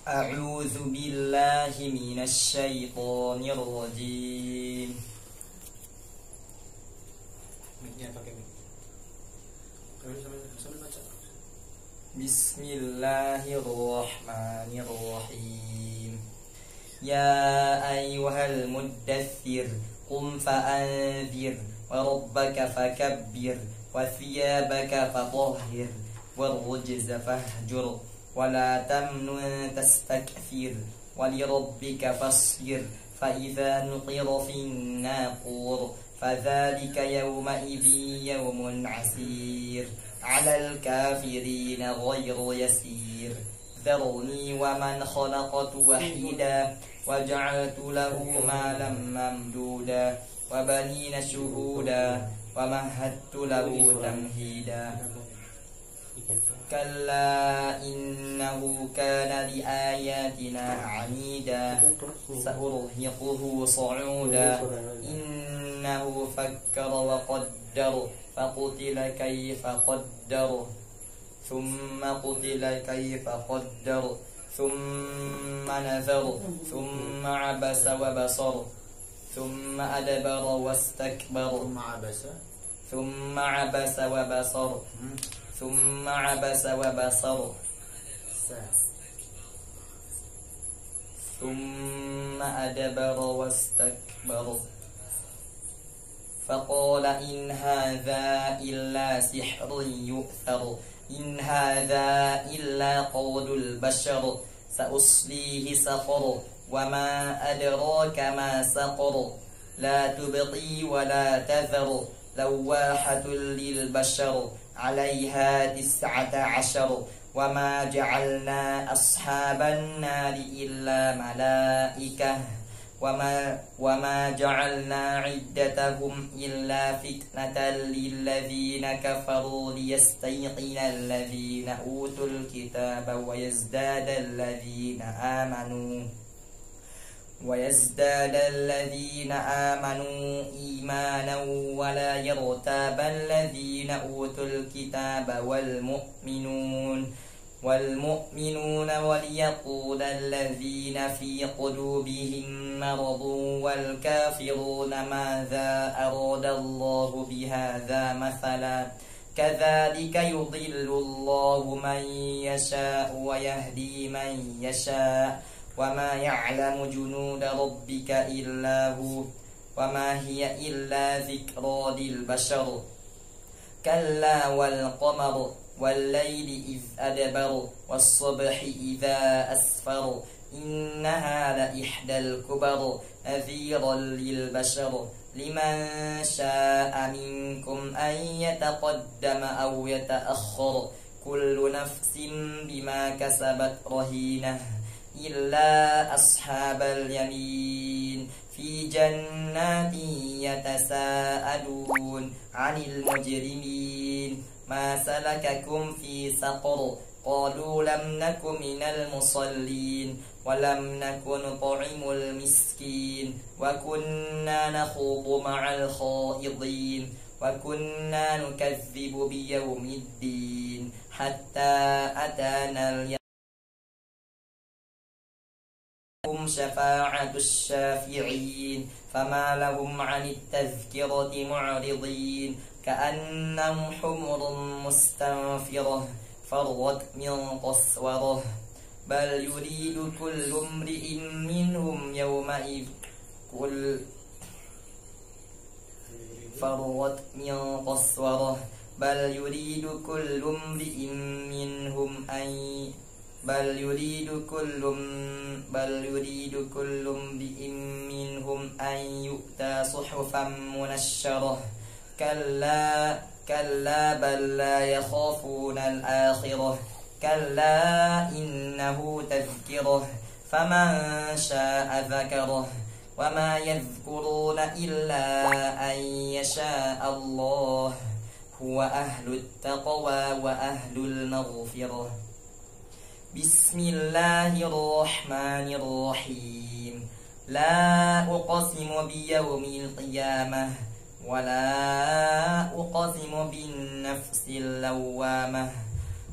أعوذ بالله من الشيطان الرجيم. بسم الله الرحمن الرحيم. يا أيها المدثر قم فأنذر وربك فكبر وثيابك فطهر والرجز فاهجر ولا تمنن تستكثر ولربك فاصبر فإذا نقر في الناقور فذلك يومئذ يوم عسير على الكافرين غير يسير. ذرني ومن خلقت وحيدا وجعلت له مالا ممدودا وبنين شهودا ومهدت له تمهيدا. كلا إنه كان لآياتنا عنيدا سأرهقه صعودا. إنه فكر وقدر فقتل كيف قدر ثم قتل كيف قدر ثم نذر ثم عبس وبصر ثم أدبر واستكبر ثم عبس وبصر ثم عبس وبصر ثم أدبر واستكبر فقال إن هذا إلا سحر يؤثر إن هذا إلا قول البشر سأصليه سقر وما أدراك ما سقر لا تبقي ولا تذر لواحة للبشر عليها 19 وما جعلنا أصحاب النار إلا ملائكة وما جعلنا عدتهم إلا فتنة للذين كفروا ليستيقن الذين أوتوا الكتاب ويزداد الذين آمنوا إيمانا ولا يرتاب الذين أوتوا الكتاب والمؤمنون وليقول الذين في قلوبهم مرض والكافرون ماذا أراد الله بهذا مثلا كذلك يضل الله من يشاء ويهدي من يشاء وما يعلم جنود ربك إلا هو وما هي إلا ذكرى للبشر. كلا والقمر والليل إذ أدبر والصبح إذا أسفر إنها لإحدى الكبر نذيرا للبشر لمن شاء منكم أن يتقدم أو يتأخر كل نفس بما كسبت رهينة إلا أصحاب اليمين في جنات يتساءلون عن المجرمين ما سلككم في سقر قالوا لم نك من المصلين ولم نك نطعم المسكين وكنا نخوض مع الخائضين وكنا نكذب بيوم الدين حتى أتانا اليقين. هم شفاعة الشافعين فما لهم عن التذكرة معرضين كأنهم حمر مستنفرة فرت من قسورة بل يريد كل امرئ منهم يومئذ فرت من قسورة بل يريد كل امرئ منهم أن يؤتى صحفا منشرة كلا بل لا يخافون الآخرة كلا إنه تذكرة فمن شاء ذكره وما يذكرون إلا أن يشاء الله هو أهل التقوى وأهل المغفرة. بسم الله الرحمن الرحيم. لا أقسم بيوم القيامة ولا أقسم بالنفس اللوامة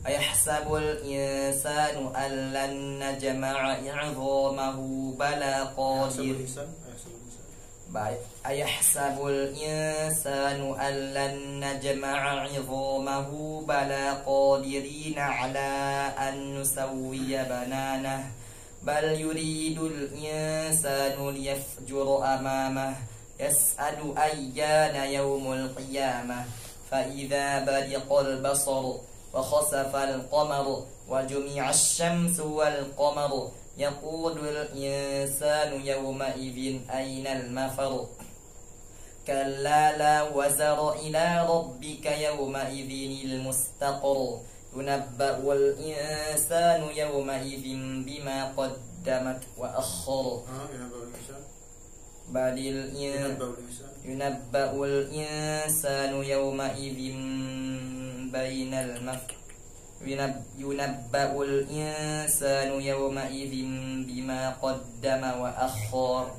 أيحسب الإنسان أن لن نجمع عظامه بلى قادر أيحسب الإنسان أن لن نجمع عظامه بلى قادرين على أن نسوي بنانه بل يريد الإنسان ليفجر أمامه يسأل أيان يوم القيامة فإذا برق البصر وخسف القمر وجمع الشمس والقمر يقول الإنسان يومئذ أين المفر كلا لا وزر إلى ربك يومئذ المستقر ينبأ الإنسان يومئذ بما قدمت وأخر ينبأ الإنسان يومئذ بين المفر ينبأ الإنسان يومئذ بما قدم وأخر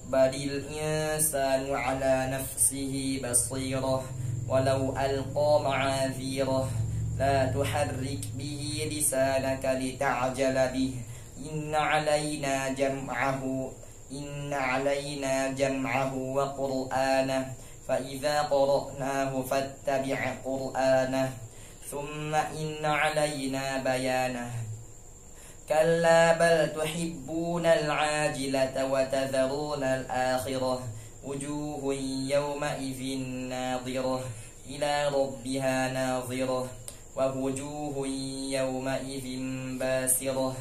بل الإنسان على نفسه بصيرة ولو ألقى معاذيره لا تحرك به لسانك لتعجل به إن علينا جمعه وقرآنه فإذا قرأناه فاتبع قرآنه ثم إن علينا بيانه كلا بل تحبون العاجلة وتذرون الآخرة وجوه يومئذ ناظرة إلى ربها ناظرة ووجوه يومئذ باسرة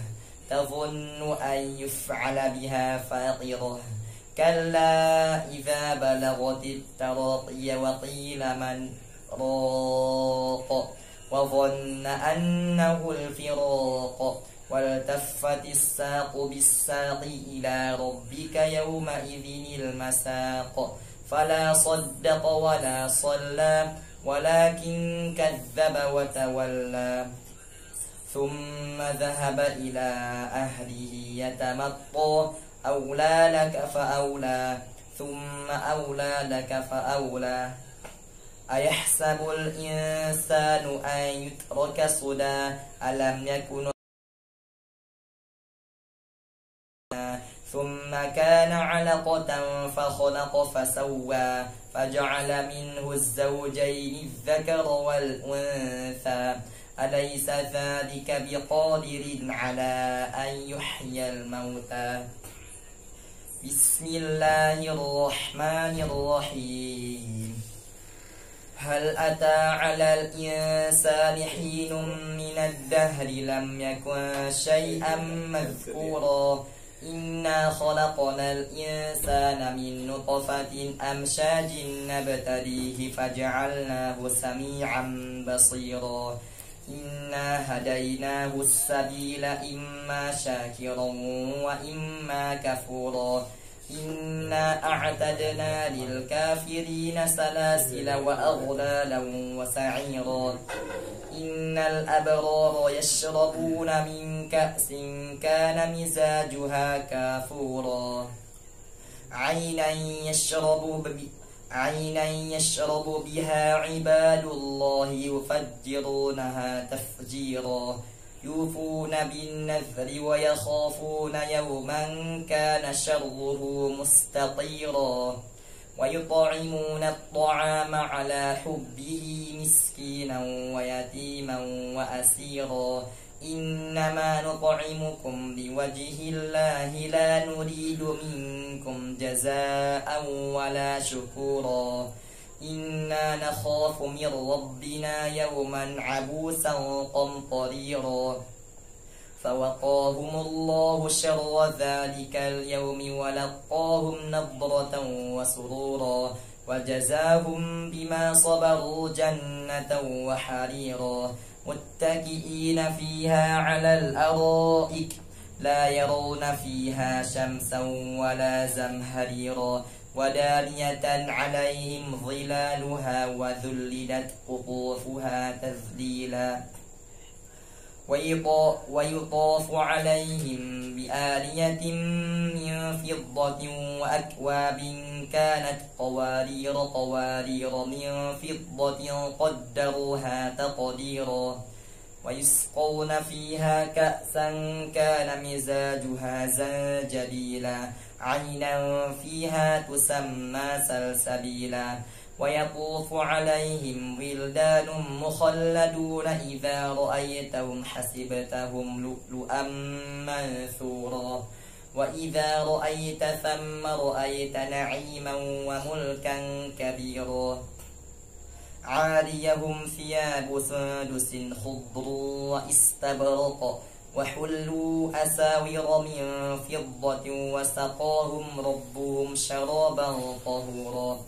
تظن أن يفعل بها فاقرة كلا إذا بلغت التراقي وقيل من راق وظن أنه الفراق والتفت الساق بالساق إلى ربك يومئذ المساق فلا صدق ولا صلى ولكن كذب وتولى ثم ذهب إلى أهله يتمطى أولى لك فأولى ثم أولى لك فأولى أيحسب الإنسان أن يترك سدى ألم يكن ثم كان علقة فخلق فسوى فجعل منه الزوجين الذكر والأنثى أليس ذلك بقادر على أن يحيي الموتى بسم الله الرحمن الرحيم هل أتى على الإنسان حين من الدهر لم يكن شيئا مذكورا إنا خلقنا الإنسان من نطفة أمشاج نبتليه فجعلناه سميعا بصيرا إنا هديناه السبيل إما شاكرا وإما كفورا إنا أعتدنا للكافرين سلاسل وأغلالا وسعيرا إن الأبرار يشربون من كأس كان مزاجها كافورا عينا يشرب بها عباد الله يفجرونها تفجيرا يوفون بالنذر ويخافون يوما كان شره مستطيرا ويطعمون الطعام على حبه مسكينا ويتيما وأسيرا إنما نطعمكم لوجه الله لا نريد منكم جزاء ولا شكورا إنا نخاف من ربنا يوما عبوسا قمطريرا فوقاهم الله شر ذلك اليوم ولقاهم نضرة وسرورا وجزاهم بما صبروا جنة وحريرا متكئين فيها على الأرائك لا يرون فيها شمسا ولا زمهريرا ودانية عليهم ظلالها وذللت قطوفها تذليلا ويطاف عليهم بآلية من فضة وأكواب كانت قوارير من فضة قدروها تقديرا ويسقون فيها كأسا كان مزاجها زنجبيلا عينا فيها تسمى سلسبيلا ويطوف عليهم ولدان مخلدون إذا رأيتهم حسبتهم لؤلؤا منثورا وإذا رأيت ثم رأيت نعيما وملكا كبيرا عاليهم ثياب سندس خضر واستبرق وحلوا أساور من فضة وسقاهم ربهم شرابا طهورا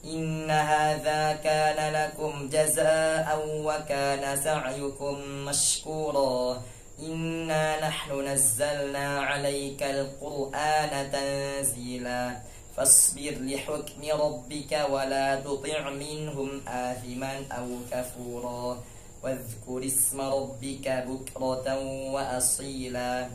إن هذا كان لكم جزاء وكان سعيكم مشكورا إنا نحن نزلنا عليك القرآن تنزيلا فاصبر لحكم ربك ولا تطع منهم آثما أو كفورا واذكر اسم ربك بكرة وأصيلا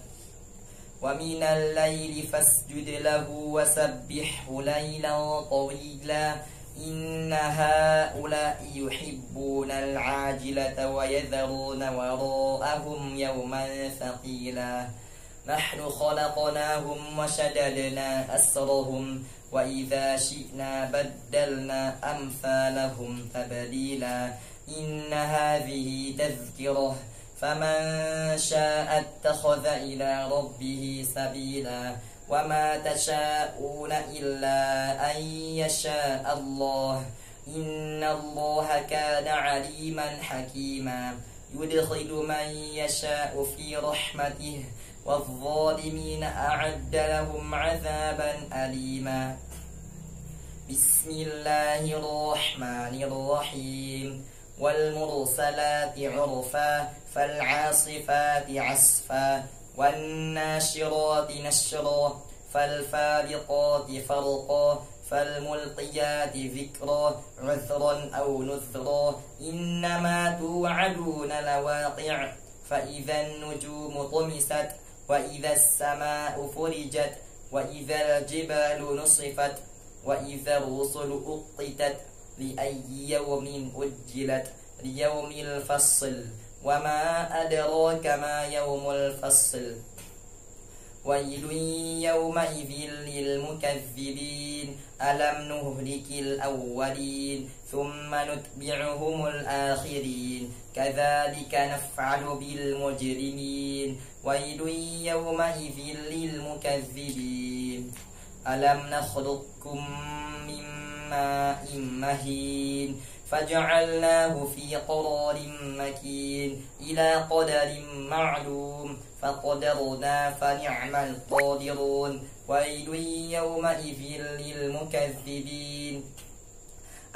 ومن الليل فاسجد له وسبحه ليلا طويلا إن هؤلاء يحبون العاجلة ويذرون وراءهم يوما ثقيلا نحن خلقناهم وشددنا أسرهم وإذا شئنا بدلنا أمثالهم تبديلا إن هذه تذكرة فمن شاء اتخذ إلى ربه سبيلا وما تشاءون إلا أن يشاء الله إن الله كان عليما حكيما يدخل من يشاء في رحمته والظالمين أعد لهم عذابا أليما بسم الله الرحمن الرحيم والمرسلات عرفا فالعاصفات عصفا والناشرات نشرا فالفارقات فرقا فالملقيات ذكرا عذرا أو نذرا إنما توعدون لواقع فإذا النجوم طمست وإذا السماء فرجت وإذا الجبال نصفت وإذا الرسل أقتت لأي يوم أجلت ليوم الفصل وما أدراك ما يوم الفصل ويل يومئذ للمكذبين ألم نهلك الأولين ثم نتبعهم الآخرين كذلك نفعل بالمجرمين ويل يومئذ للمكذبين ألم نخلقكم من ماء مهين فجعلناه في قرار مكين إلى قدر معلوم فقدرنا فنعم القادرون ويل يومئذ للمكذبين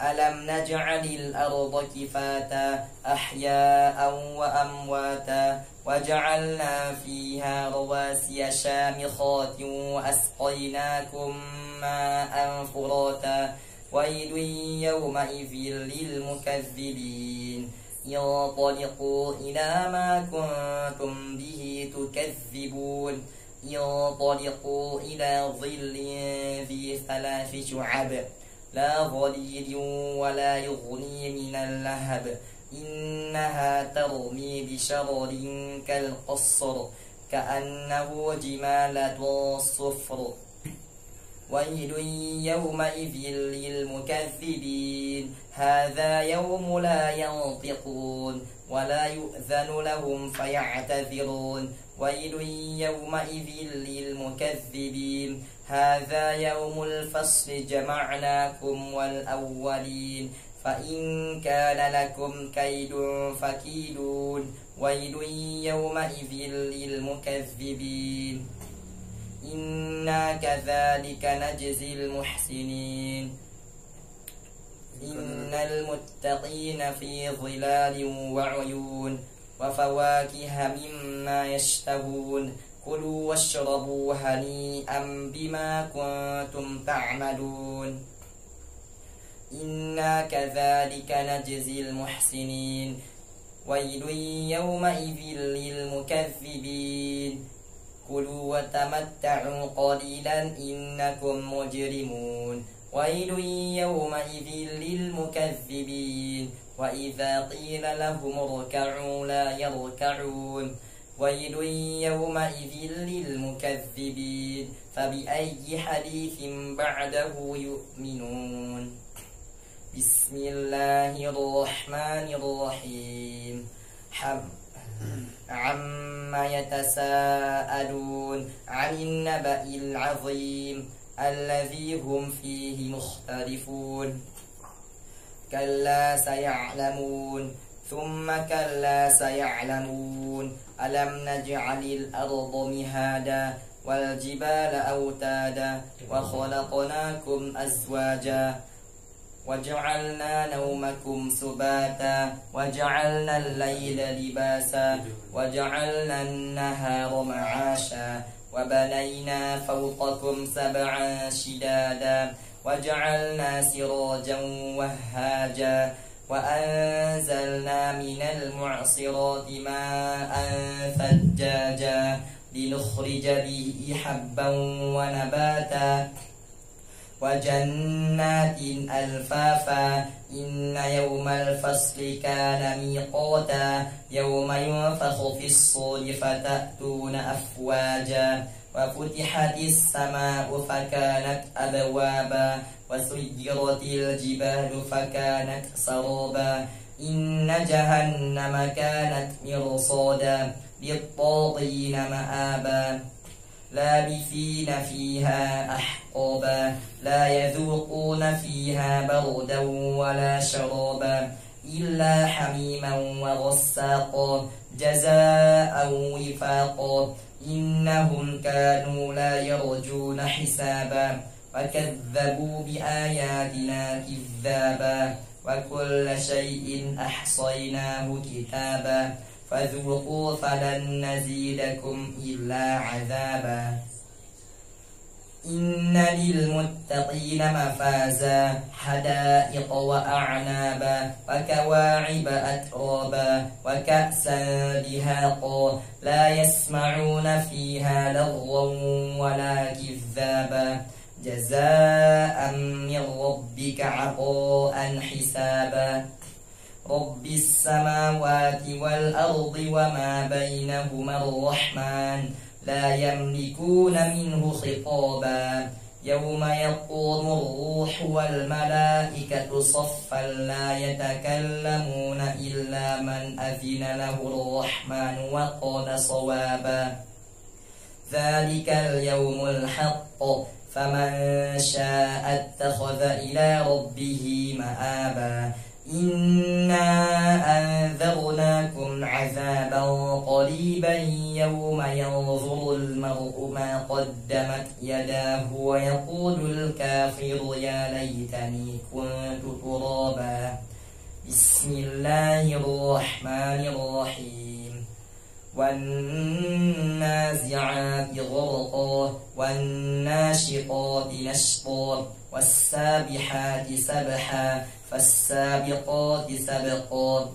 ألم نجعل الأرض كفاتا أحياء وأمواتا وجعلنا فيها رواسي شامخات وأسقيناكم ماء فراتا ويل يومئذ للمكذبين انطلقوا إلى ما كنتم به تكذبون انطلقوا إلى ظل ذي 3 شعب لا ظليل ولا يغني من اللهب إنها ترمي بشرر كالقصر كأنه جمالة صفر ويل يومئذ للمكذبين هذا يوم لا ينطقون ولا يؤذن لهم فيعتذرون ويل يومئذ للمكذبين هذا يوم الفصل جمعناكم والأولين فإن كان لكم كيد فكيدون ويل يومئذ للمكذبين إنا كذلك نجزي المحسنين إن المتقين في ظلال وعيون وفواكه مما يشتهون كلوا واشربوا هنيئا بما كنتم تعملون إنا كذلك نجزي المحسنين ويل يومئذ للمكذبين كلوا وتمتعوا قليلا إنكم مجرمون ويل يومئذ للمكذبين وإذا قيل لهم اركعوا لا يركعون ويل يومئذ للمكذبين فبأي حديث بعده يؤمنون بسم الله الرحمن الرحيم عما يتساءلون عن النبأ العظيم الذي هم فيه مختلفون كلا سيعلمون ثم كلا سيعلمون ألم نجعل الأرض مهادا والجبال أوتادا وخلقناكم أزواجا وجعلنا نومكم سباتا وجعلنا الليل لباسا وجعلنا النهار معاشا وبنينا فوقكم سبعا شدادا وجعلنا سراجا وهاجا وأنزلنا من المعصرات ماء ثجاجا لنخرج به حبا ونباتا وجنات ألفافا إن يوم الفصل كان ميقاتا يوم ينفخ في الصور فتأتون أفواجا وفتحت السماء فكانت أبوابا وسيرت الجبال فكانت سرابا إن جهنم كانت مرصادا للطاغين مآبا لابثين فيها أحقابا لا يذوقون فيها بردا ولا شرابا إلا حميما وغساقا جزاء وفاقا إنهم كانوا لا يرجون حسابا وكذبوا بآياتنا كذابا وكل شيء أحصيناه كتابا فذوقوا فلن نزيدكم إلا عذابا إن للمتقين مفازا حدائق وأعنابا وكواعب أترابا وكأسا دهاقا لا يسمعون فيها لغوا ولا كذابا جزاء من ربك عطاء حسابا رب السماوات والأرض وما بينهما الرحمن لا يملكون منه خطابا يوم يقوم الروح والملائكة صفا لا يتكلمون إلا من أذن له الرحمن وقال صوابا ذلك اليوم الحق فمن شاء اتخذ إلى ربه مآبا إنا أنذرناكم عذابا قريبا يوم ينظر المرء ما قدمت يداه ويقول الكافر يا ليتني كنت ترابا بسم الله الرحمن الرحيم والنازعات غرقا والناشطات نشطا والسابحات سبحا فالسابقات سبقا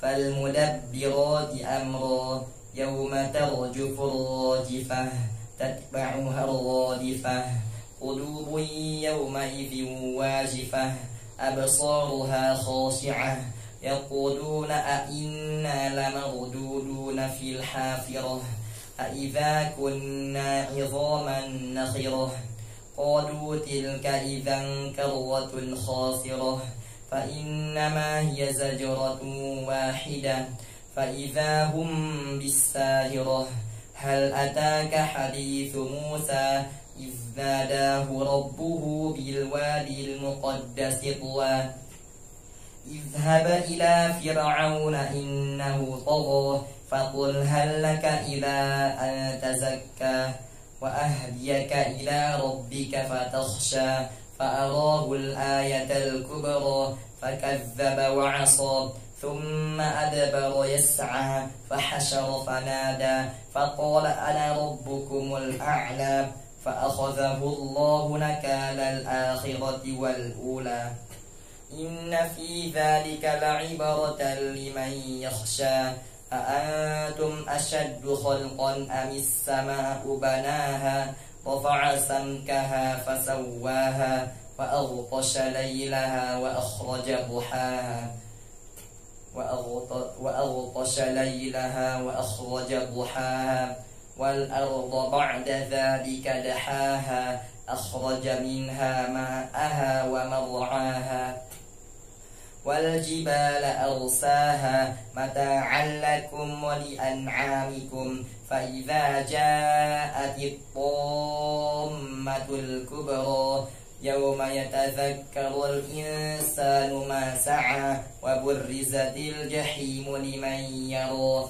فالمدبرات أمرا يوم ترجف الراجفة تتبعها الرادفة قلوب يومئذ واجفة أبصارها خاشعة يقولون أئنا لمردودون في الحافرة أئذا كنا عظاما نخرة قالوا تلك إذا كرة خاسرة فإنما هي زجرة واحدة فإذا هم بالساهرة هل أتاك حديث موسى إذ ناداه ربه بالوادي المقدس طوى اذهب إلى فرعون إنه طغى فقل هل لك إلى أن تزكى وأهديك إلى ربك فتخشى فأراه الآية الكبرى فكذب وعصى ثم أدبر يسعى فحشر فنادى فقال أنا ربكم الأعلى فأخذه الله نكال الآخرة والأولى إن في ذلك لعبرة لمن يخشى أأنتم أشد خلقا أم السماء بناها رفع سمكها فسواها وأغطش ليلها وأخرج ضحاها وأغطش ليلها وأخرج ضحاها والأرض بعد ذلك دحاها أخرج منها ماءها ومرعاها والجبال أرساها متاعا لكم ولأنعامكم فإذا جاءت الطامة الكبرى يوم يتذكر الإنسان ما سعى وبرزت الجحيم لمن يرى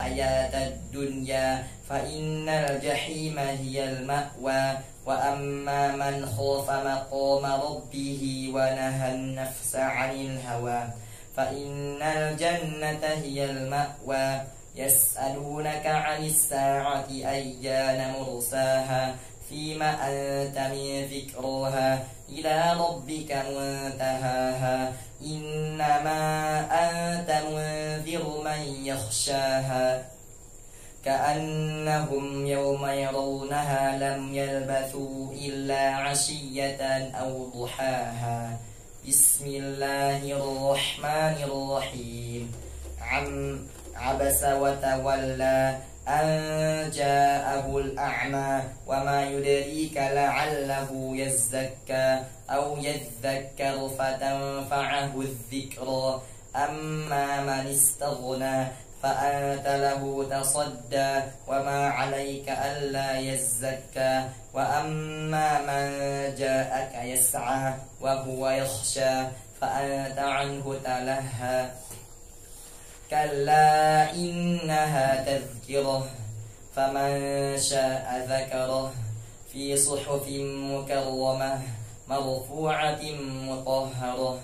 فحياة الدنيا فإن الجحيم هي المأوى وأما من خاف مقام ربه ونهى النفس عن الهوى فإن الجنة هي المأوى يسألونك عن الساعة أيان مرساها فيما أنت من ذكرها إلى ربك منتهاها إنما أنت منذر من يخشاها كأنهم يوم يرونها لم يلبثوا إلا عشية أو ضحاها بسم الله الرحمن الرحيم عبس وتولى أن جاءه الأعمى وما يدريك لعله يزكى أو يذكر فتنفعه الذكرى أما من استغنى فأنت له تصدى وما عليك ألا يزكى وأما من جاءك يسعى وهو يخشى فأنت عنه تلهى كلا إنها تذكرة فمن شاء ذكره في صحف مكرمة مرفوعة مطهرة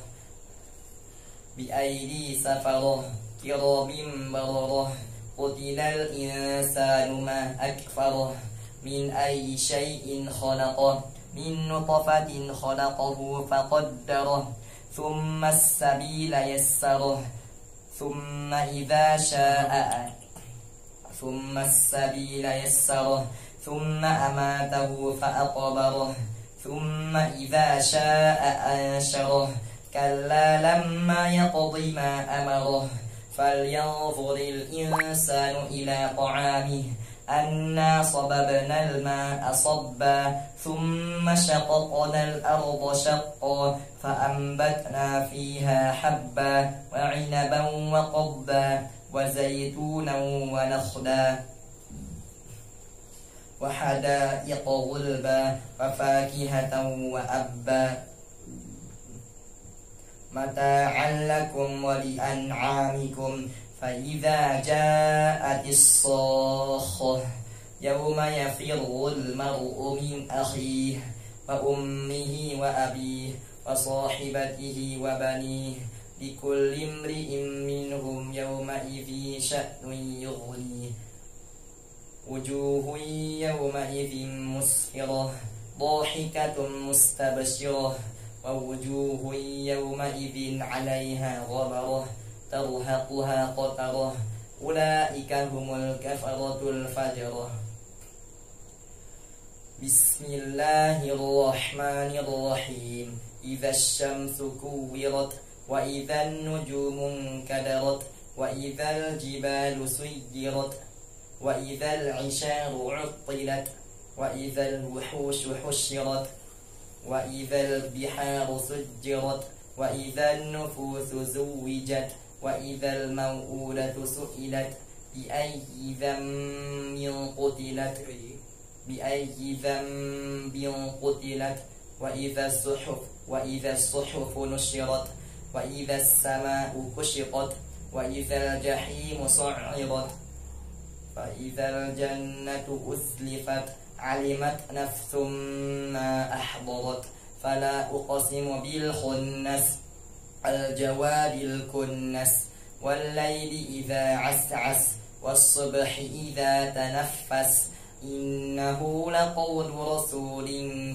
بأيدي سفرة كرام بررة قتل الإنسان ما أكفره من أي شيء خلقه من نطفة خلقه فقدره ثم السبيل يسره ثم السبيل يسره ثم أماته فأقبره ثم إذا شاء أنشره كلا لما يقض ما أمره فلينظر الإنسان إلى طعامه أنا صببنا الماء صبا ثم شققنا الأرض شقا فأنبتنا فيها حبا وعنبا وقضبا وزيتونا ونخلا وحدائق غلبا وفاكهة وأبا متاعا لكم ولأنعامكم فإذا جاءت الصاخة يوم يفر المرء من أخيه وأمه وأبيه وصاحبته وبنيه لكل امرئ منهم يومئذ شأن يغنيه وجوه يومئذ مسفرة ضاحكة مستبشرة ووجوه يومئذ عليها غبرة ترهقها قترة أولئك هم الكفرة الفجرة بسم الله الرحمن الرحيم إذا الشمس كورت وإذا النجوم انكدرت وإذا الجبال سيرت وإذا العشار عطلت وإذا الوحوش حشرت وإذا البحار سجرت وإذا النفوس زوجت وإذا الموءودة سئلت بأي ذنب قتلت وإذا الصحف نشرت وإذا السماء كشطت وإذا الجحيم سعرت فإذا الجنة أزلفت علمت نفس ما أحضرت فلا أقسم بالخنس الجوار الكنس والليل إذا عسعس والصبح إذا تنفس إنه لقول رسول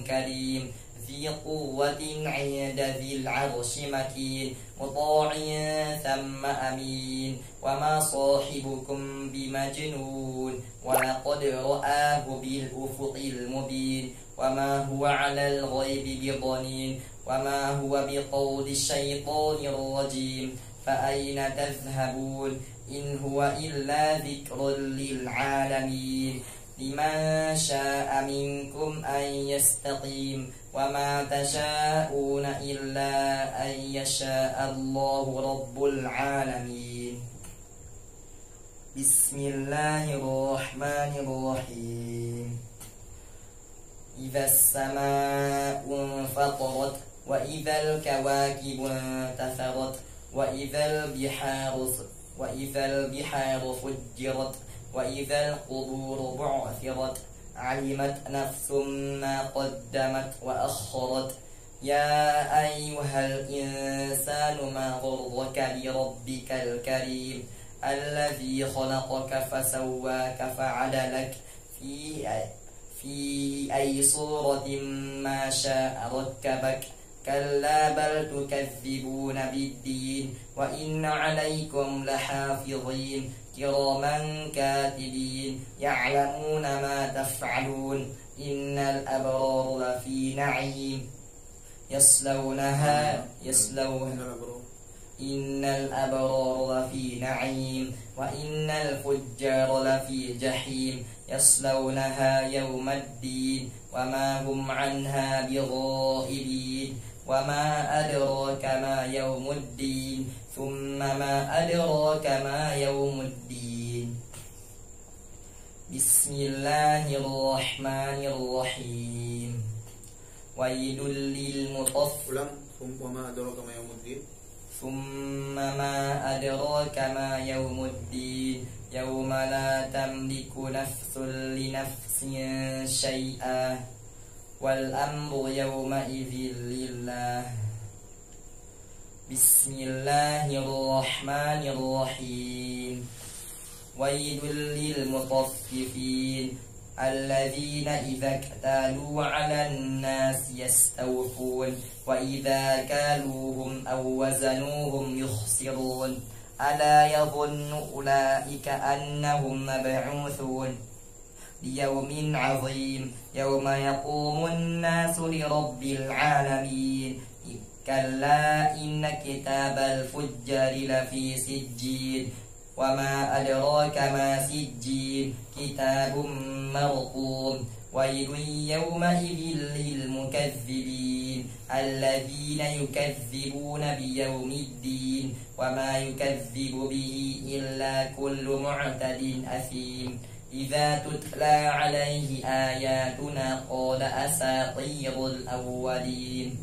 كريم ذي قوة عند ذي العرش مكين مطاع ثم أمين وما صاحبكم بمجنون ولقد رآه بالأفق المبين وما هو على الغيب بضنين وما هو بقول الشيطان الرجيم فأين تذهبون إن هو إلا ذكر للعالمين لمن شاء منكم أن يستقيم وما تشاءون إلا أن يشاء الله رب العالمين بسم الله الرحمن الرحيم إذا السماء انفطرت وإذا الكواكب انتثرت وإذا البحار فجرت وإذا القبور بعثرت علمت نفس ما قدمت وأخرت يا أيها الإنسان ما غرك بربك الكريم الذي خلقك فسواك فعدلك في أي صورة ما شاء ركبك كلا بل تكذبون بالدين وإن عليكم لحافظين كراما كاتبين يعلمون ما تفعلون إن الأبرار لفي نعيم إن الأبرار لفي نعيم وإن الفجار لفي جحيم يصلونها يوم الدين وما هم عنها بغائبين وما أدراك ما يوم الدين ثم ما أدراك ما يوم الدين بسم الله الرحمن الرحيم ويل للمطففين ثم ما أدراك ما يوم الدين يوم لا تملك نفس لنفس شيئا والأمر يومئذ لله بسم الله الرحمن الرحيم ويل للمطففين الذين إذا اكتالوا على الناس يستوفون وإذا كالوهم أو وزنوهم يخسرون ألا يظن أولئك أنهم مبعوثون ليوم عظيم يوم يقوم الناس لرب العالمين كلا إن كتاب الفجار لفي سجين وما أدراك ما سجين كتاب مرقوم ويل يومئذ للمكذبين الذين يكذبون بيوم الدين وما يكذب به إلا كل معتد أثيم إذا تتلى عليه آياتنا قال أساطير الأولين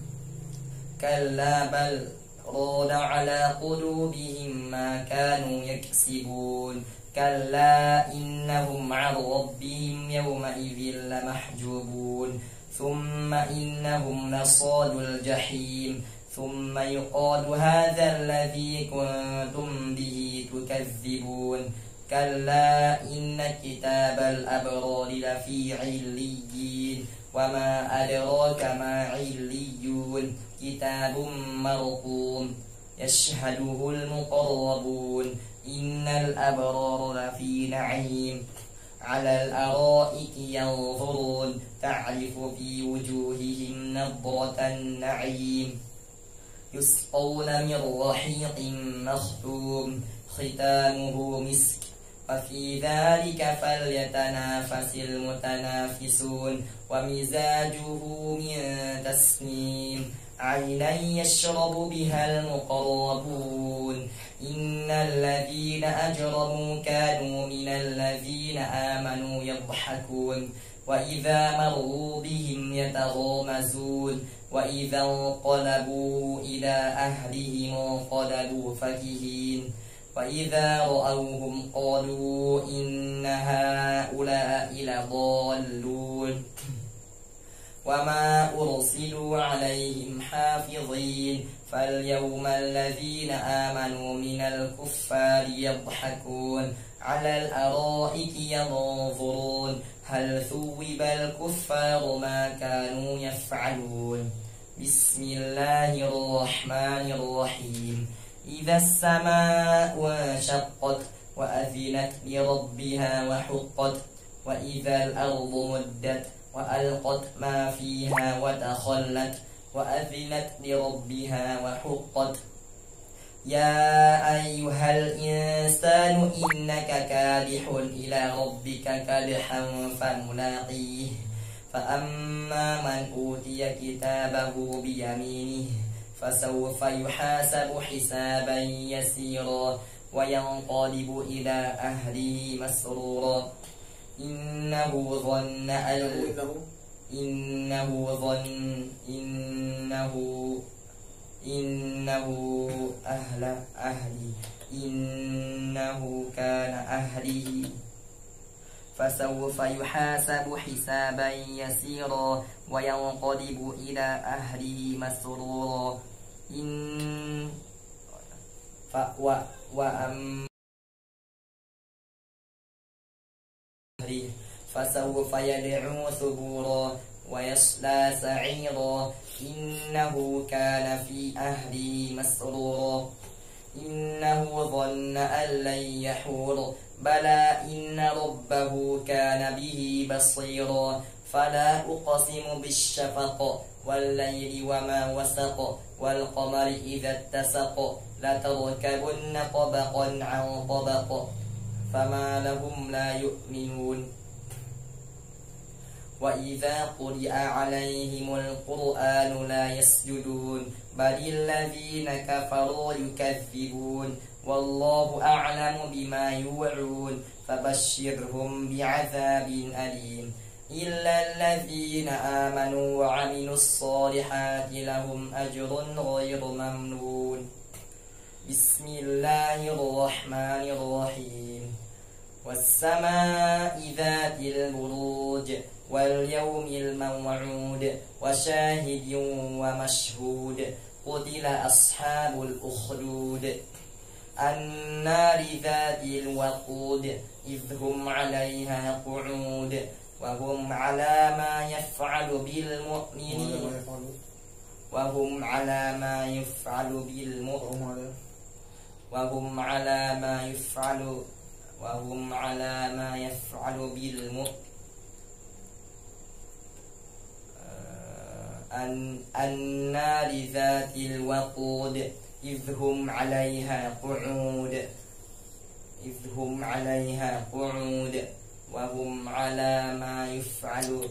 كلا بل ران على قلوبهم ما كانوا يكسبون كلا إنهم عن ربهم يومئذ لمحجوبون ثم إنهم لصالو الجحيم ثم يقال هذا الذي كنتم به تكذبون كلا إن كتاب الأبرار لفي عليين وما أدراك ما عليون كتاب مرقوم يشهده المقربون إن الأبرار لفي نعيم على الأرائك ينظرون تعرف في وجوههم نضرة النعيم يسقون من رحيق مختوم ختامه مسك وفي ذلك فليتنافس المتنافسون ومزاجه من تسنيم عينا يشرب بها المقربون إن الذين أجرموا كانوا من الذين آمنوا يضحكون وإذا مروا بهم يتغامزون وإذا انقلبوا إلى أهلهم انقلبوا فكهين وإذا رأوهم قالوا إن هؤلاء لضالون وما أرسلوا عليهم حافظين فاليوم الذين آمنوا من الكفار يضحكون على الأرائك ينظرون هل ثوب الكفار ما كانوا يفعلون بسم الله الرحمن الرحيم إذا السماء انشقت وأذنت لربها وحقت وإذا الأرض مدت وألقت ما فيها وتخلت وأذنت لربها وحقت يا أيها الإنسان إنك كادح إلى ربك كدحا فملاقيه فأما من أوتي كتابه بيمينه فسوف يحاسب حسابا يسيرا وينقلب إلى أهله مسرورا إنه ظن إنه كان أهله فسوف يحاسب حسابا يسيرا وينقلب إلى أهله مسرورا فسوف يدعو ثبورا ويصلى سعيرا إنه كان في أهله مسرورا إنه ظن أن لن يحور بلى إن ربه كان به بصيرا فلا أقسم بالشفق والليل وما وسق والقمر إذا اتسق لتركبن طبقا عن طبق فما لهم لا يؤمنون وإذا قرئ عليهم القرآن لا يسجدون بل الذين كفروا يكذبون والله أعلم بما يوعون فبشرهم بعذاب أليم إلا الذين آمنوا وعملوا الصالحات لهم أجر غير ممنون بسم الله الرحمن الرحيم والسماء ذات البروج واليوم الموعود وشاهد ومشهود قتل أصحاب الأخدود النار ذات الوقود إذ هم عليها قعود وهم على ما يفعل بالمؤمنين وهم على ما يفعل بالمؤمنين وهم على ما يفعل بالمؤمنين النار ذات الوقود إذ هم عليها قعود وهم على ما يفعل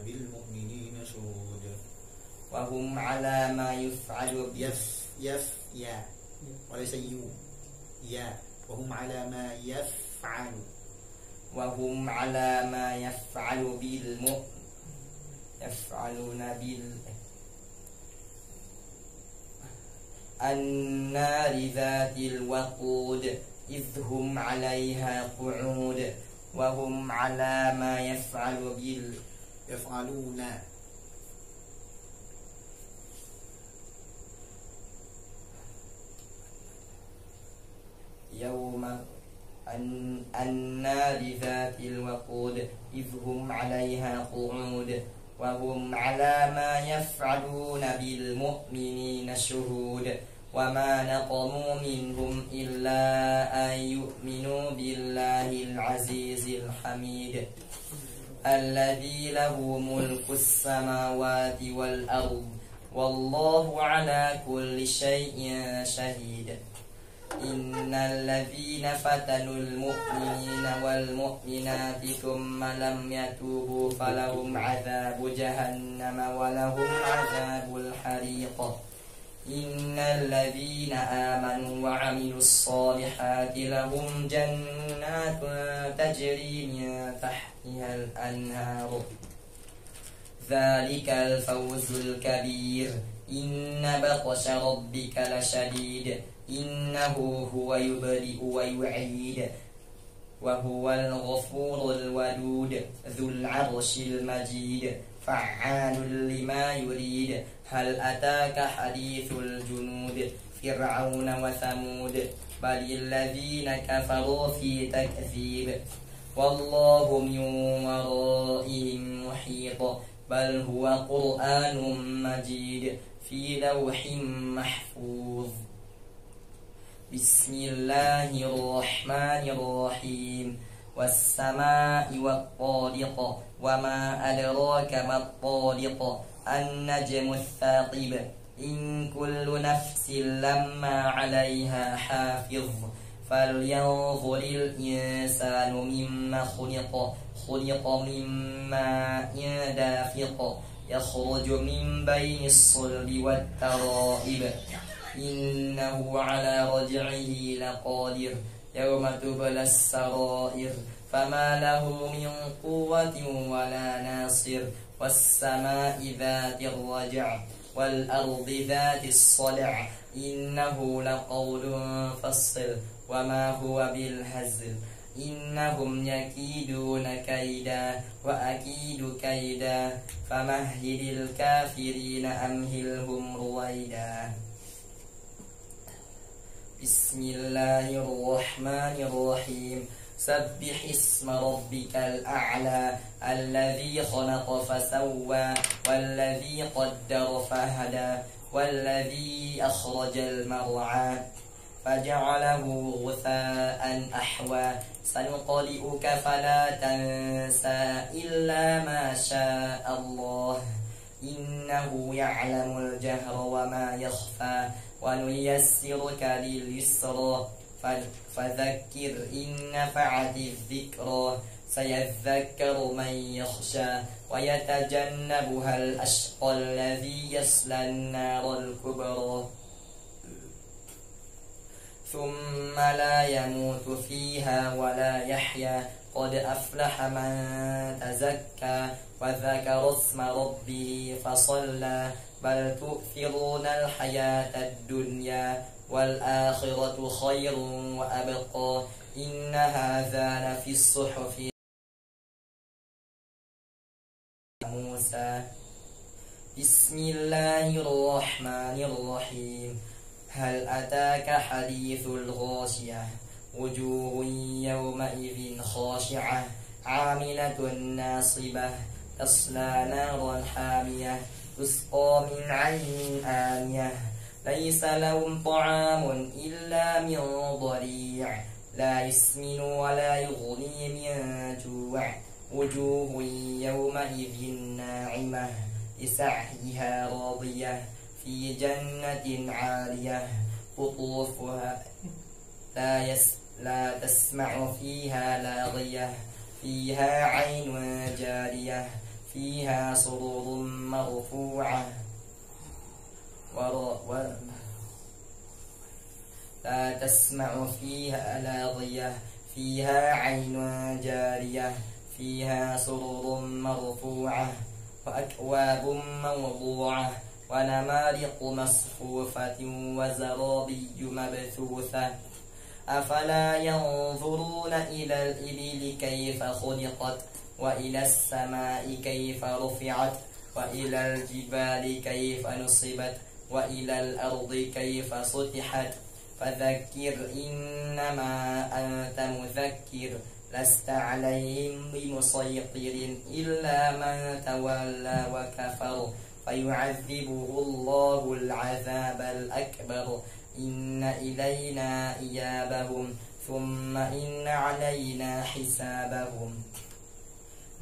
بالمؤمنين شهود وهم على ما يفعل يا وليس يا وهم على ما يفعل النار ذات الوقود إذ هم عليها قعود وهم على ما يفعلون النار ذات الوقود إذ هم عليها قعود وهم على ما يفعلون بالمؤمنين شهود وما نقموا منهم إلا أن يؤمنوا بالله العزيز الحميد الذي له ملك السماوات والأرض والله على كل شيء شهيد إن الذين فتنوا المؤمنين والمؤمنات ثم لم يتوبوا فلهم عذاب جهنم ولهم عذاب الحريق إن الذين آمنوا وعملوا الصالحات لهم جنات تجري من تحتها الأنهار ذلك الفوز الكبير إن بطش ربك لشديد إنه هو يبدئ ويعيد وهو الغفور الودود ذو العرش المجيد فعال لما يريد هل أتاك حديث الجنود فرعون وثمود بل الذين كفروا في تكذيب والله من ورائهم محيط بل هو قرآن مجيد في لوح محفوظ بسم الله الرحمن الرحيم والسماء والطارق وما أدراك ما الطارق النجم الثاقب إن كل نفس لما عليها حافظ فلينظر الإنسان مما خلق من ماء دافق يخرج من بين الصلب والترائب إنه على رجعه لقادر يوم تبلى السرائر فما له من قوة ولا ناصر والسماء ذات الرجع والأرض ذات الصلع إنه لقول فصل وما هو بالهزل إنهم يكيدون كيدا وأكيد كيدا فمهل الكافرين أمهلهم رويدا بسم الله الرحمن الرحيم سبح اسم ربك الأعلى الذي خلق فسوى والذي قدر فهدى والذي أخرج المرعى فجعله غثاء أحوى سنقرئك فلا تنسى إلا ما شاء الله إنه يعلم الجهر وما يخفى ونيسرك لليسرى فذكر إن نفعت الذكرى سيذكر من يخشى ويتجنبها الأشقى الذي يصلى النار الكبرى ثم لا يموت فيها ولا يحيا قد أفلح من تزكى وذكر اسم ربه فصلى بل تؤثرون الحياة الدنيا والآخرة خير وأبقى إن هذا لفي الصحف موسى بسم الله الرحمن الرحيم هل أتاك حديث الغاشية وجوه يومئذ خاشعة عاملة ناصبة تصلى نارا حامية تسقى من عين آنية ليس لهم طعام إلا من ضريع لا يسمن ولا يغني من جوع وجوه يومئذ ناعمة لسعيها راضية في جنة عالية قطوفها لا تسمع فيها لاغية فيها عين جارية فيها سرور مرفوعة لا تسمع فيها لاغية فيها عين جارية فيها سرور مرفوعة وأكواب موضوعة ونمارق مصفوفة وزرابي مبثوثة أفلا ينظرون إلى الإبل كيف خلقت وإلى السماء كيف رفعت وإلى الجبال كيف نصبت وإلى الأرض كيف سطحت فذكر إنما أنت مذكر لست عليهم بمسيطر إلا من تولى وكفر فيعذبه الله العذاب الأكبر إن إلينا إيابهم ثم إن علينا حسابهم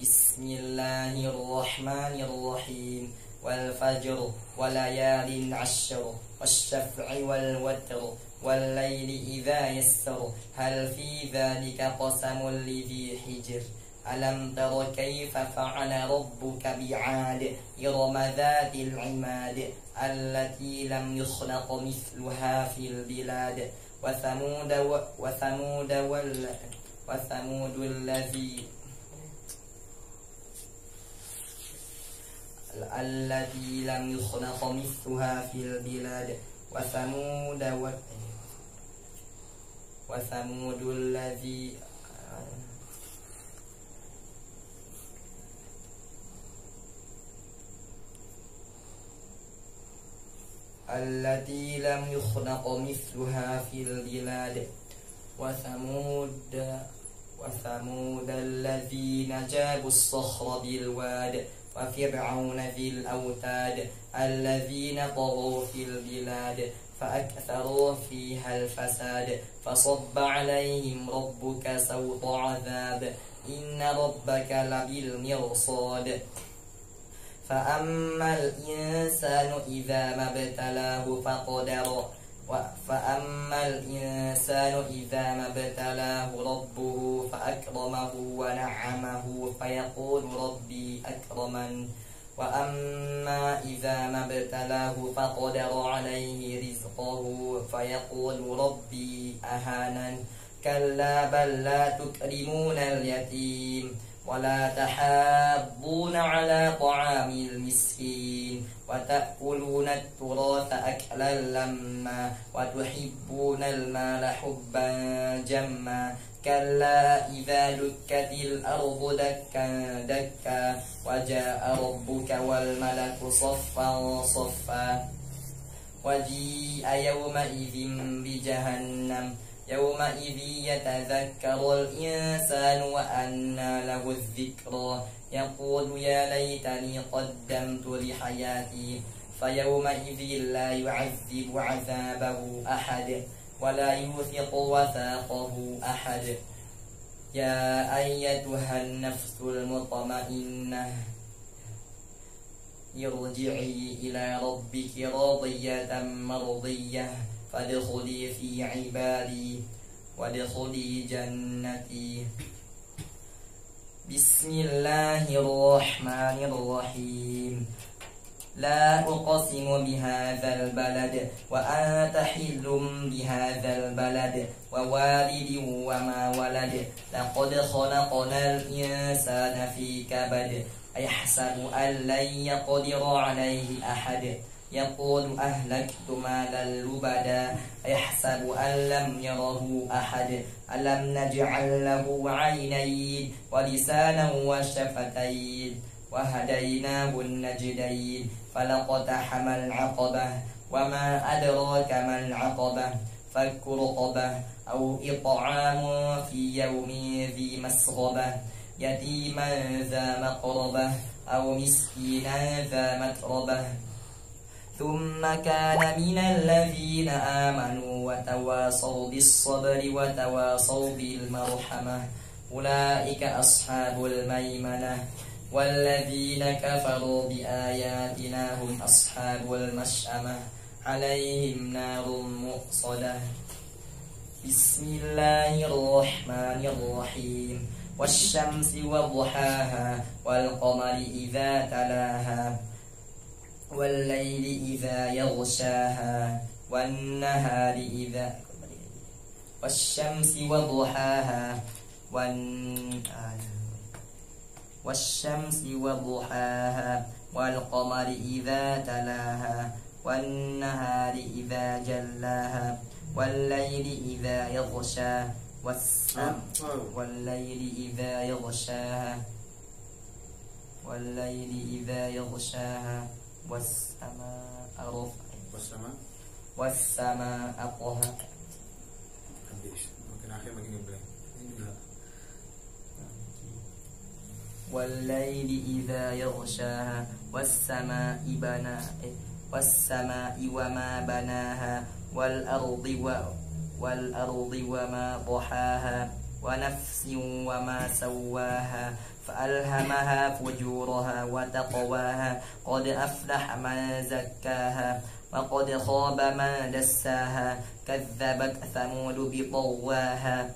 بسم الله الرحمن الرحيم والفجر وليال عشر والشفع والوتر والليل إذا يسر هل في ذلك قسم لذي حجر ألم تر كيف فعل ربك بعاد إرم ذات العماد التي لم يخلق مثلها في البلاد وثمود التي لم يخلق مثلها في البلاد وثمود الذي التي لم يخلق مثلها في البلاد وثمود الذين جابوا الصخر بالواد وفرعون ذي الأوتاد الذين طغوا في البلاد فأكثروا فيها الفساد فصب عليهم ربك سوط عذاب إن ربك لبالمرصاد فأما الإنسان إذا ما ابتلاه ربه فأكرمه ونعمه فيقول ربي أكرمن وأما إذا ما ابتلاه فقدر عليه رزقه فيقول ربي أهانن كلا بل لا تكرمون اليتيم ولا تحاضون على طعام المسكين وتأكلون التراث أكلا لما وتحبون المال حبا جما كلا إذا دكت الأرض دكا دكا وجاء ربك والملك صفا صفا وجيء يومئذ بجهنم يومئذ يتذكر الإنسان وأنى له الذكرى يقول يا ليتني قدمت لحياتي فيومئذ لا يعذب عذابه أحد ولا يوثق وثاقه أحد يا أيتها النفس المطمئنة ارجعي إلى ربك راضية مرضية فادخلي في عبادي وادخلي جنتي بسم الله الرحمن الرحيم لا أقسم بهذا البلد وأنت حل بهذا البلد ووالد وما ولد لقد خلقنا الإنسان في كبد أيحسب أن لن يقدر عليه أحد يقول أهلكت مالا لبدا أيحسب أن لم يره أحد ألم نجعل له عينين ولسانا وشفتين وهديناه النجدين فلاقتحم العقبة وما أدراك ما العقبة فك رقبة أو إطعام في يوم ذي مسغبة يتيما ذا مقربة أو مسكينا ذا متربة ثم كان من الذين آمنوا وتواصوا بالصبر وتواصوا بالمرحمة أولئك أصحاب الميمنة والذين كفروا بآياتنا هم أصحاب المشأمة عليهم نار مؤصدة بسم الله الرحمن الرحيم والشمس وضحاها والقمر إذا تلاها والليل إذا يغشاها والنهار إذا والشمس وضحاها والشمس وضحاها والقمر إذا تلاها والنهار إذا جلاها والليل إذا يغشى والليل إذا يغشاها والليل إذا يغشاها والسماء رفعها والسماء طهاها والليل إذا يغشاها والسماء وما بناها والأرض وما ضحاها ونفس وما سواها فألهمها فجورها وتقواها قد أفلح من زكاها وقد خاب من دساها كذبت ثمود بطغواها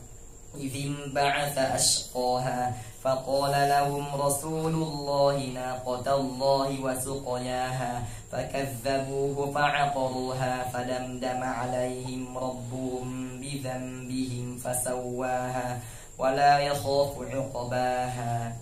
إذ انبعث أشقاها فقال لهم رسول الله ناقة الله وسقياها فكذبوه فعقروها فدمدم عليهم ربهم بذنبهم فسواها ولا يخاف عقباها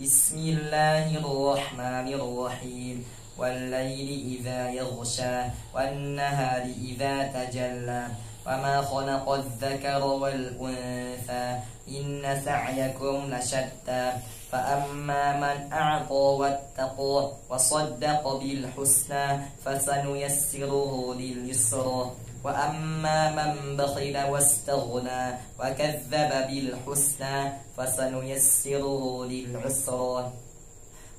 بسم الله الرحمن الرحيم والليل إذا يغشى والنهار إذا تجلى وما خلق الذكر والأنثى إن سعيكم لشتى فأما من أعطى واتقى وصدق بالحسنى فسنيسره لليسرى وأما من بخل واستغنى وكذب بالحسنى فسنيسره للعسرى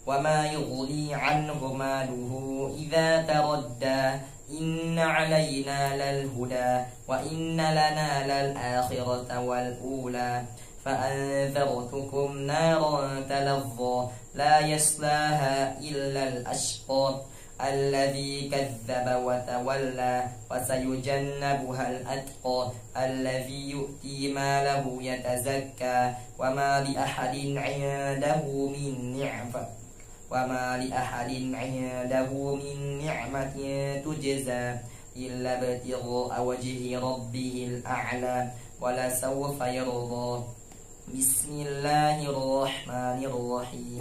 وما يغني عنه ماله إذا تردى إن علينا للهدى وإن لنا للآخرة والأولى فأنذرتكم نارا تلظى لا يصلاها إلا الأشقى الذي كذب وتولى وسيجنبها الأتقى الذي يؤتي ماله يتزكى وما لأحد عنده من نعمة تجزى إلا ابتغاء وجه ربه الأعلى ولسوف يرضى بسم الله الرحمن الرحيم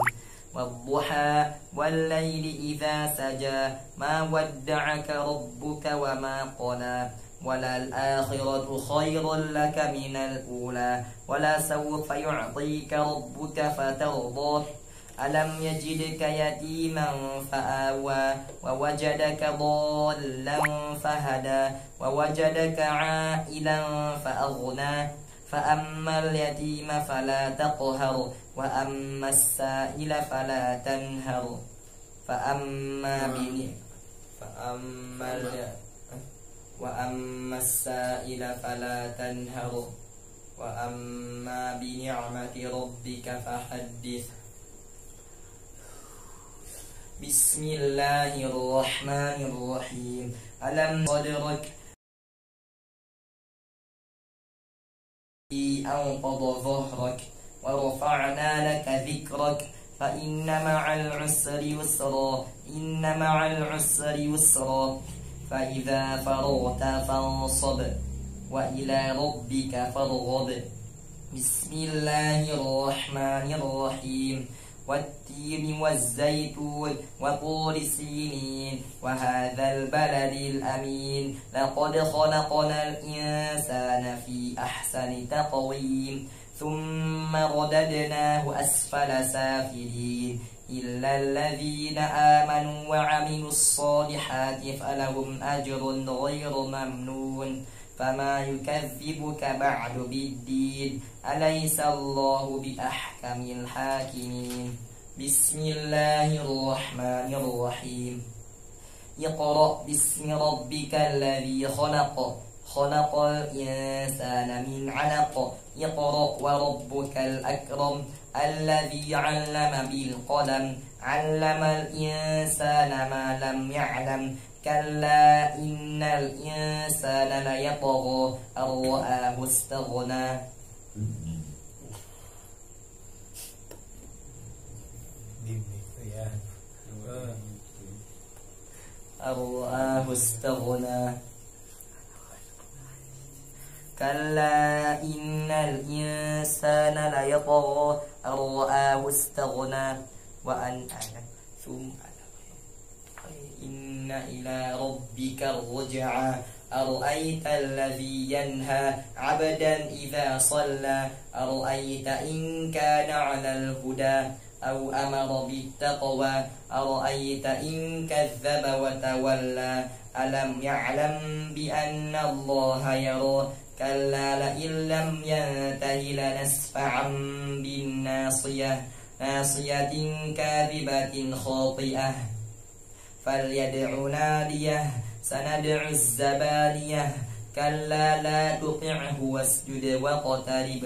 والضحى والليل إذا سجى ما ودعك ربك وما قلى وللآخرة خير لك من الأولى ولسوف يعطيك ربك فترضى ألم يجدك يتيما فآوى ووجدك ضالا فهدى ووجدك عائلا فأغنى فأما اليتيم فلا تقهر وأما السائل فلا تنهر وأما السائل فلا تنهر وأما بنعمة ربك فحدث بسم الله الرحمن الرحيم ألم صدرك أنقض ظهرك ورفعنا لك ذكرك فإن مع العسر يسرا فإذا فرغت فانصب وإلى ربك فارغب بسم الله الرحمن الرحيم والتين والزيتون وطور سينين وهذا البلد الأمين لقد خلقنا الإنسان في أحسن تقويم ثم رددناه أسفل سافلين إلا الذين آمنوا وعملوا الصالحات فلهم أجر غير ممنون فما يكذبك بعد بالدين أليس الله بأحكم الحاكمين بسم الله الرحمن الرحيم اقرأ باسم ربك الذي خلق الإنسان من علق اقرأ وربك الأكرم الذي علم بالقلم علم الإنسان ما لم يعلم كلا إن الإنسان ليطغى أن رآه استغنى أن رآه استغنى كلا إن الإنسان ليطغى أن رآه استغنى وأن ثم إن إلى ربك الرجعى أرأيت الذي ينهى عبدا إذا صلى أرأيت إن كان على الهدى أو أمر بالتقوى أرأيت إن كذب وتولى ألم يعلم بأن الله يرى كلا لئن لم ينته لنسفعا بالناصية ناصية كاذبة خاطئة فليدع ناديه سندع الزبانية كلا لا تطعه واسجد واقترب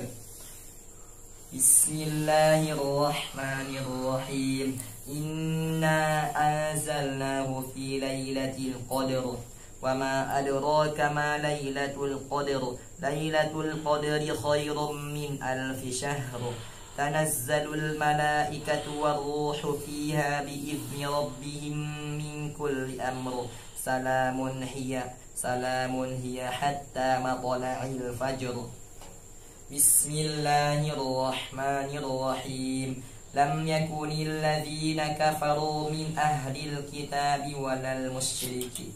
بسم الله الرحمن الرحيم إنا أنزلناه في ليلة القدر وما أدراك ما ليلة القدر ليلة القدر خير من 1000 شهر تنزل الملائكة والروح فيها بإذن ربهم من كل أمر سلام هي حتى مطلع الفجر بسم الله الرحمن الرحيم لم يكن الذين كفروا من أهل الكتاب ولا المشركين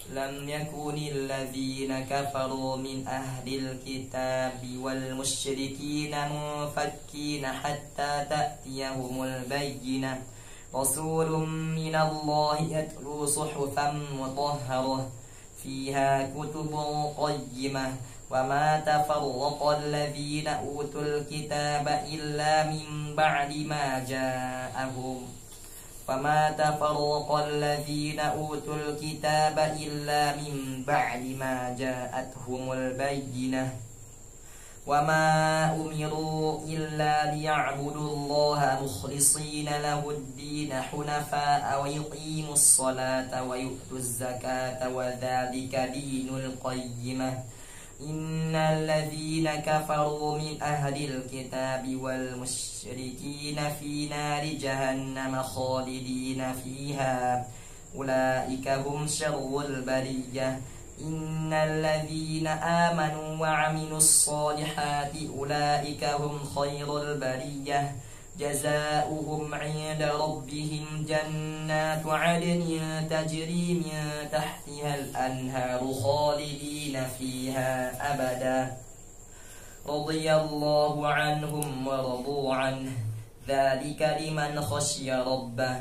لم يكن الذين كفروا من أهل الكتاب والمشركين منفكين حتى تأتيهم البينة رسول من الله يتلو صحفا مطهرة فيها كتب قيمة وما تفرق الذين أوتوا الكتاب إلا من بعد ما جاءهم وما تفرق الذين أوتوا الكتاب إلا من بعد ما جاءتهم البينة وما أمروا إلا ليعبدوا الله مخلصين له الدين حنفاء ويقيموا الصلاة ويؤتوا الزكاة وذلك دين القيمة إن الذين كفروا من أهل الكتاب والمشركين في نار جهنم خالدين فيها أولئك هم شر البرية إن الذين آمنوا وعملوا الصالحات أولئك هم خير البرية جزاؤهم عند ربهم جنات عدن تجري من تحتها الأنهار خالدين فيها أبدا رضي الله عنهم ورضوا عنه ذلك لمن خشي ربه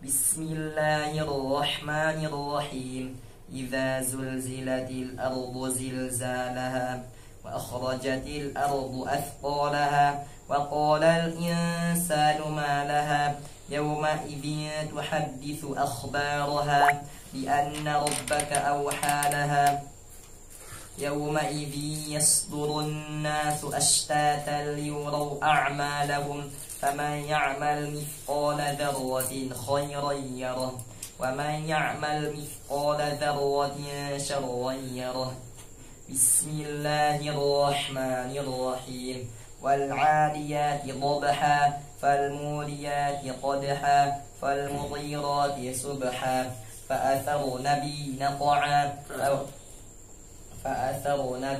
بسم الله الرحمن الرحيم إذا زلزلت الأرض زلزالها وأخرجت الأرض أثقالها وقال الإنسان ما لها يومئذ تحدث أخبارها بأن ربك أوحى لها يومئذ يصدر الناس أشتاتا ليروا أعمالهم فمن يعمل مثقال ذرة خيرا يره ومن يعمل مثقال ذرة شرا يره بسم الله الرحمن الرحيم والعاديات ضبحا فالموريات قدحا فالمغيرات سبحا فأثرن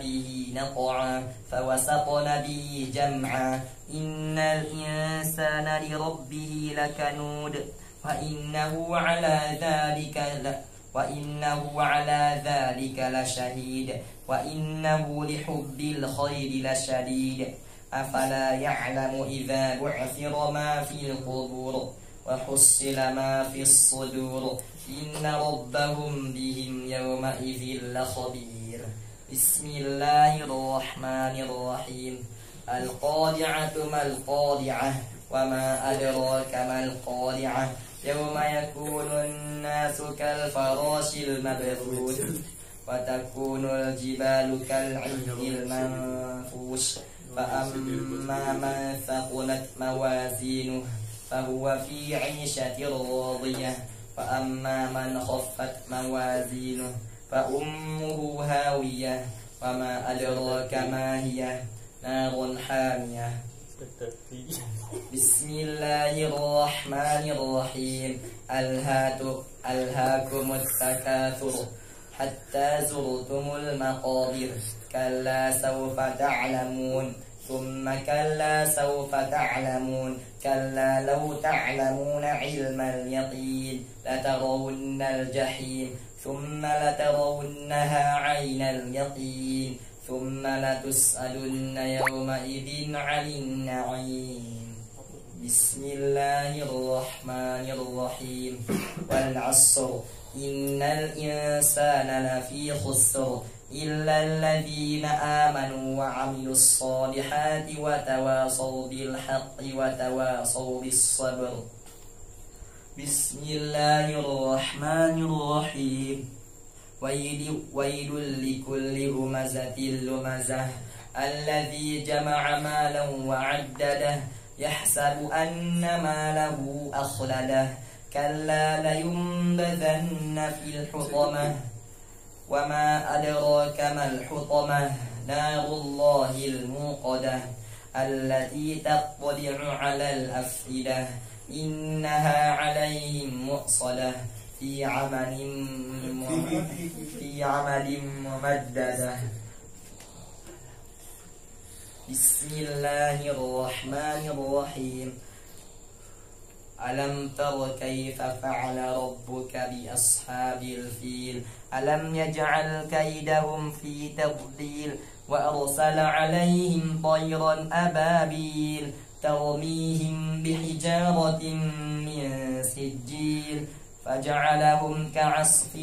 به نقعا فوسطن به جمعا إن الإنسان لربه لكنود وإنه على ذلك لشهيد وإنه لحب الخير لشديد أفلا يعلم إذا بعثر ما في القبور وحصل ما في الصدور إن ربهم بهم يومئذ لخبير بسم الله الرحمن الرحيم القارعة ما القارعة وما أدراك ما القارعة يوم يكون الناس كالفراش المبثوث وتكون الجبال كالعهن المنفوش فأما من ثقلت موازينه فهو في عيشة راضية وأما من خفت موازينه فأمه هاوية وما أدراك ما هي نار حامية بسم الله الرحمن الرحيم ألهاكم التكاثر حتى زرتم المقابر كلا سوف تعلمون ثم كلا سوف تعلمون كلا لو تعلمون علم اليقين لترون الجحيم ثم لترونها عين اليقين ثم لتسألن يومئذ عن النعيم بسم الله الرحمن الرحيم والعصر إن الإنسان لفي خسر إلا الذين آمنوا وعملوا الصالحات وتواصوا بالحق وتواصوا بالصبر بسم الله الرحمن الرحيم ويل لكل همزة لمزة الذي جمع مالا وعدده يحسب أن ماله أخلده كلا لينبذن في الحطمة وما أدراك ما الحطمة نار الله الموقدة التي تطلع على الأفئدة إنها عليهم مؤصدة في عمل ممددة بسم الله الرحمن الرحيم ألم تر كيف فعل ربك بأصحاب الفيل ألم يجعل كيدهم في تضليل وأرسل عليهم طيرا أبابيل ترميهم بحجارة من سجيل فجعلهم كعصف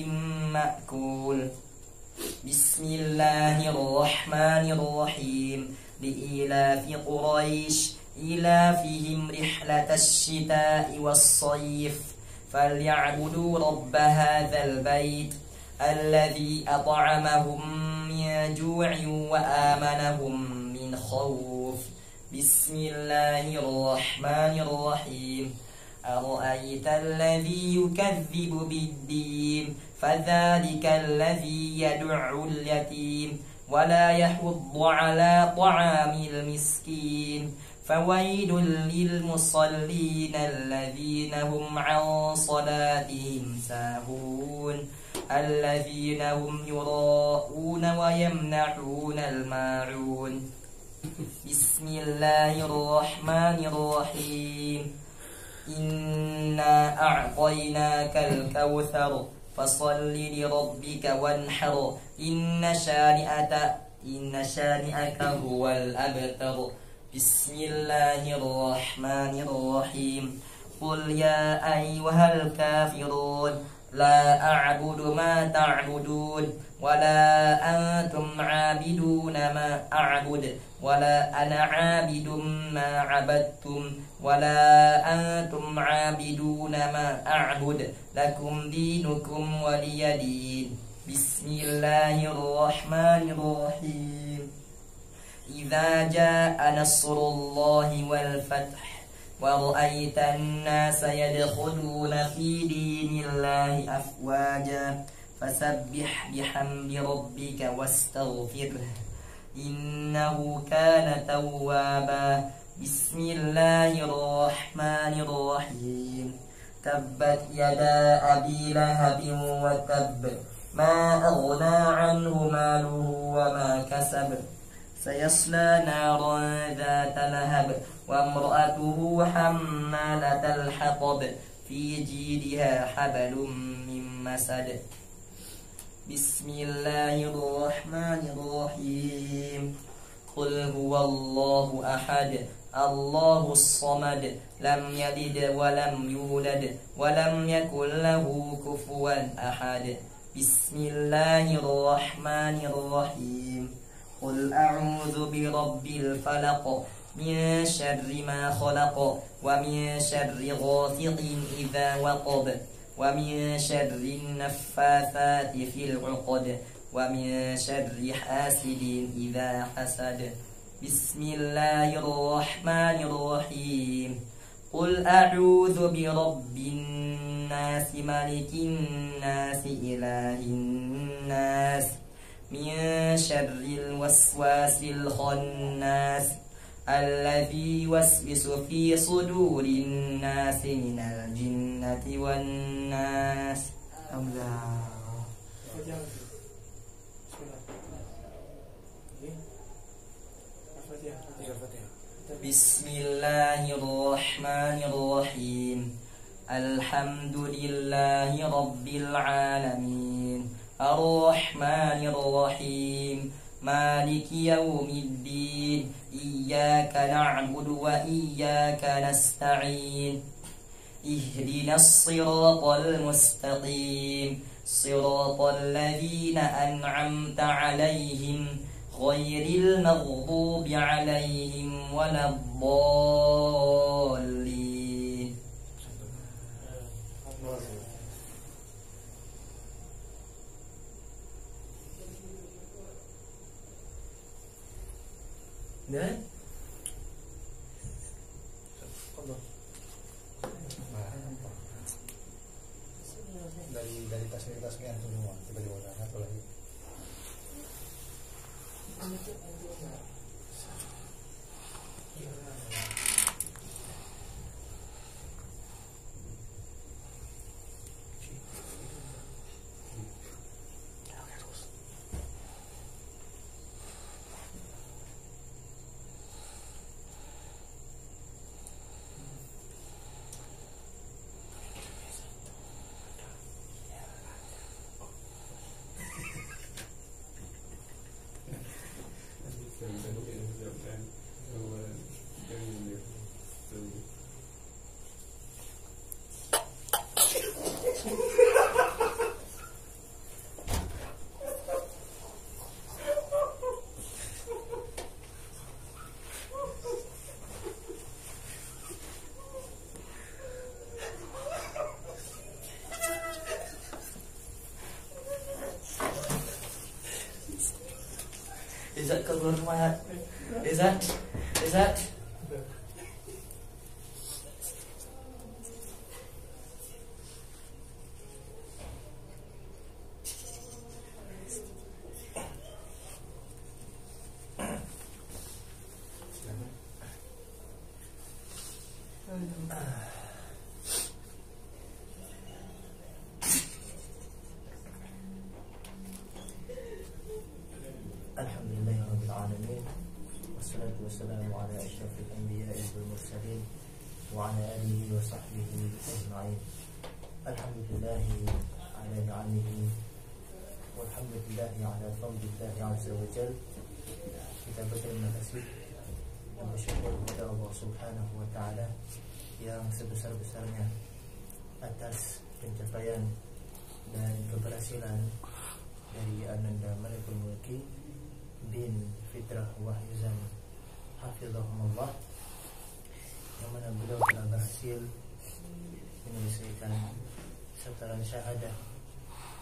مأكول بسم الله الرحمن الرحيم لإيلاف قريش إيلافهم رحلة الشتاء والصيف فليعبدوا رب هذا البيت الذي أطعمهم من جوع وآمنهم من خوف بسم الله الرحمن الرحيم أرأيت الذي يكذب بالدين فذلك الذي يدع اليتيم ولا يحض على طعام المسكين فويل للمصلين الذين هم عن صلاتهم ساهون الذين هم يراءون ويمنعون الماعون بسم الله الرحمن الرحيم إنا أعطيناك الكوثر فصل لربك وانحر إن شانئك هو الأبتر بسم الله الرحمن الرحيم قل يا أيها الكافرون لا أعبد ما تعبدون ولا أنتم عابدون ما أعبد ولا أنا عابد ما عبدتم ولا أنتم عابدون ما أعبد لكم دينكم ولي دين بسم الله الرحمن الرحيم إذا جاء نصر الله والفتح ورأيت الناس يدخلون في دين الله أفواجا فسبح بحمد ربك واستغفره إنه كان توابا بسم الله الرحمن الرحيم تبت يدا أبي لهب وتب ما أغنى عنه ماله وما كسب سيصلى نارا ذات لهب وامرأته حمالة الحطب في جيدها حبل من مسد بسم الله الرحمن الرحيم قل هو الله أحد الله الصمد لم يلد ولم يولد ولم يكن له كفوا أحد بسم الله الرحمن الرحيم قل أعوذ برب الفلق من شر ما خلق ومن شر غاسق إذا وقب ومن شر النفاثات في العقد ومن شر حاسد إذا حسد بسم الله الرحمن الرحيم قل أعوذ برب الناس ملك الناس إله الناس من شر الوسواس الخناس الذي يوسوس في صدور الناس من الجنة والناس بسم الله الرحمن الرحيم الحمد لله رب العالمين الرحمن الرحيم مالك يوم الدين إياك نعبد وإياك نستعين اهدنا الصراط المستقيم صراط الذين أنعمت عليهم غير المغضوب عليهم ولا الضالين dari tasnya semua tiba-tiba udah satu lagi. close my heart. Is that? Alhamdulillahirabbil alamin. Wassalatu wassalamu ala asyrafil anbiya'i wal mursalin wa ala alihi wa sahbihi ajma'in. Alhamdulillahi ala ni'amihi walhamdulillahi ala fadlillahi azza wa jalla. Kita berterima kasih dan bersyukur kepada Allah Subhanahu wa taala yang sebesar-besarnya atas pencapaian dan keberhasilan dari Ananda Malikul Mulki bin Fitrah Wahyuzan Hafizahumullah, yang mana beliau telah berhasil menyelesaikan sataran syahadah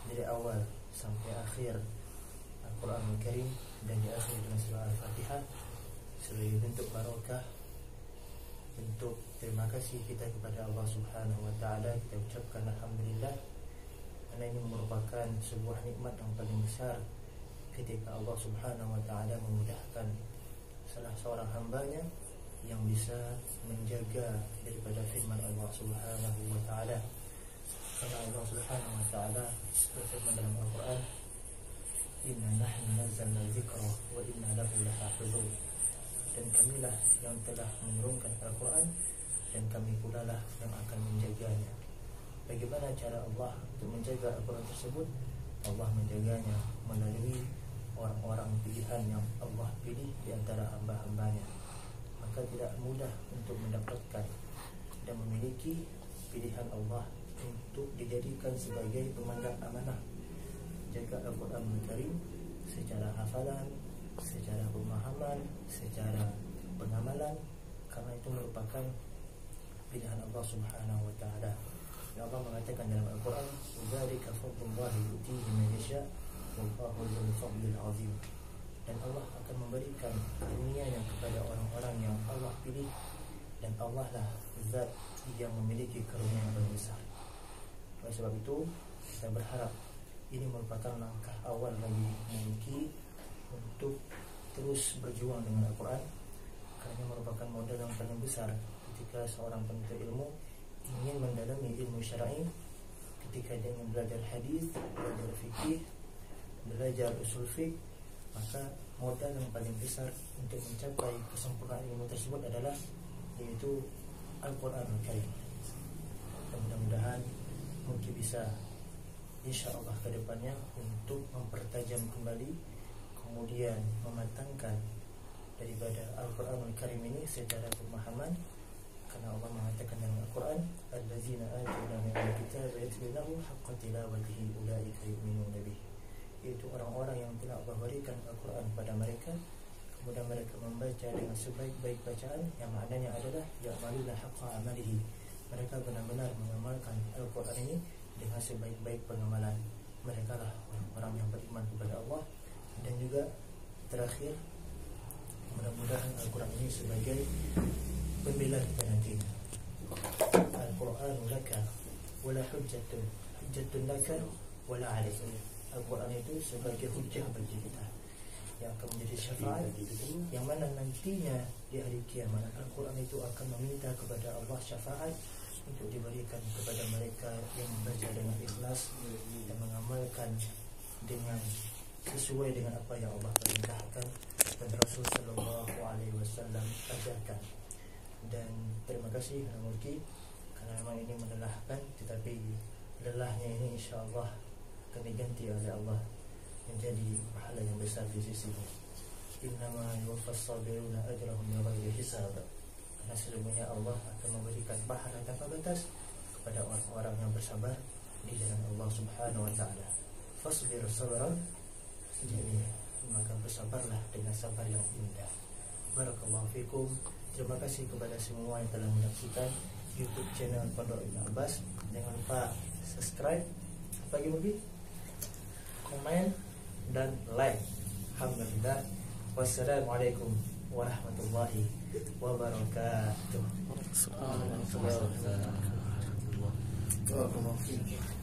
dari awal sampai akhir Al-Quranul Karim dan diakhiri dengan surah Al-Fatihah sebagai bentuk barakah, bentuk terima kasih kita kepada Allah Subhanahu wa taala. Kita ucapkan alhamdulillah, karena ini merupakan sebuah nikmat yang paling besar ketika Allah Subhanahu wa taala memudahkan salah seorang hambanya yang bisa menjaga daripada firman Allah Subhanahu wa taala. Karena Allah Subhanahu wa taala berfirman dalam Al-Quran, "Inna nahnu nazzalna dzikra wa inna lahu lahafizun." Dan kamilah yang telah menurunkan Al-Quran dan kami pula lah yang akan menjaganya. Bagaimana cara Allah untuk menjaga Al-Quran tersebut? Allah menjaganya melalui orang-orang pilihan yang Allah pilih di antara hamba-hambanya. Maka tidak mudah untuk mendapatkan dan memiliki pilihan Allah untuk dijadikan sebagai pemandang amanah, jaga Al-Quran Al-Karim secara hafalan, secara pemahaman, secara pengamalan, karena itu merupakan pilihan Allah Subhanahu wa taala. Allah mengatakan dalam Al-Quran, "Dzalika fadlullahi yu'tihi man yasha, wallahu dzul fadlil 'azim." Dan Allah akan memberikan karunia-Nya kepada orang-orang yang Allah pilih, dan Allah lah zat yang memiliki karunia yang paling besar. Oleh sebab itu, kita berharap ini merupakan langkah awal bagi Mulki untuk terus berjuang dengan Al-Quran, karena merupakan modal yang paling besar ketika seorang penuntut ilmu ingin mendalami ilmu syar'i. Ketika dia ingin belajar hadis, belajar fikih, belajar usul fiqh, maka modal yang paling besar untuk mencapai kesempurnaan ilmu tersebut adalah yaitu Al-Quranul Karim. Dan mudah-mudahan mungkin bisa insyaAllah ke depannya untuk mempertajam kembali, kemudian mematangkan daripada Al-Quranul Karim ini secara pemahaman. Karena Allah mengatakan dalam Al-Quran, "Allazina atainahumul kitaba yatlunahu haqqa tilawatihi ulaika yu'minuna bih." Yaitu orang-orang yang telah Allah berikan Al-Quran pada mereka, kemudian mereka membaca dengan sebaik-baik bacaan, yang maknanya adalah ya'maluna haqqa amalihi. Mereka benar-benar mengamalkan Al-Quran ini dengan sebaik-baik pengamalan. Mereka lah orang-orang yang beriman kepada Allah. Dan juga terakhir, mudah-mudahan Al-Quran ini sebagai pembela kita nantinya. Al-Quran laka wala hujjatun laka wala alaik. Al-Quran itu sebagai hujjah bagi kita, yang akan menjadi syafaat, yang mana nantinya di hari kiamat Al-Quran itu akan meminta kepada Allah syafaat untuk diberikan kepada mereka yang membaca dengan ikhlas dan mengamalkan dengan sesuai dengan apa yang Allah perintahkan dan Rasul sallallahu alaihi wasallam ajarkan. Dan terima kasih Mulki, karena memang ini melelahkan, tetapi lelahnya ini insyaAllah akan diganti oleh Allah menjadi pahala yang besar di sisinya. Innama yuwaffas sabiruna ajrahum bighairi hisab. Karena sesungguhnya Allah akan memberikan pahala tanpa batas kepada orang-orang yang bersabar di jalan Allah Subhanahu wa taala. Fasbir sabran jamila, maka bersabarlah dengan sabar yang indah. Barakallahu fikum. Terima kasih kepada semua yang telah menyaksikan YouTube channel Pondok Ibn Abbas. Jangan lupa subscribe, apa lagi, komen dan like. Alhamdulillah, Wassalamualaikum warahmatullahi wabarakatuh. Waalaikumsalam warahmatullahi wabarakatuh.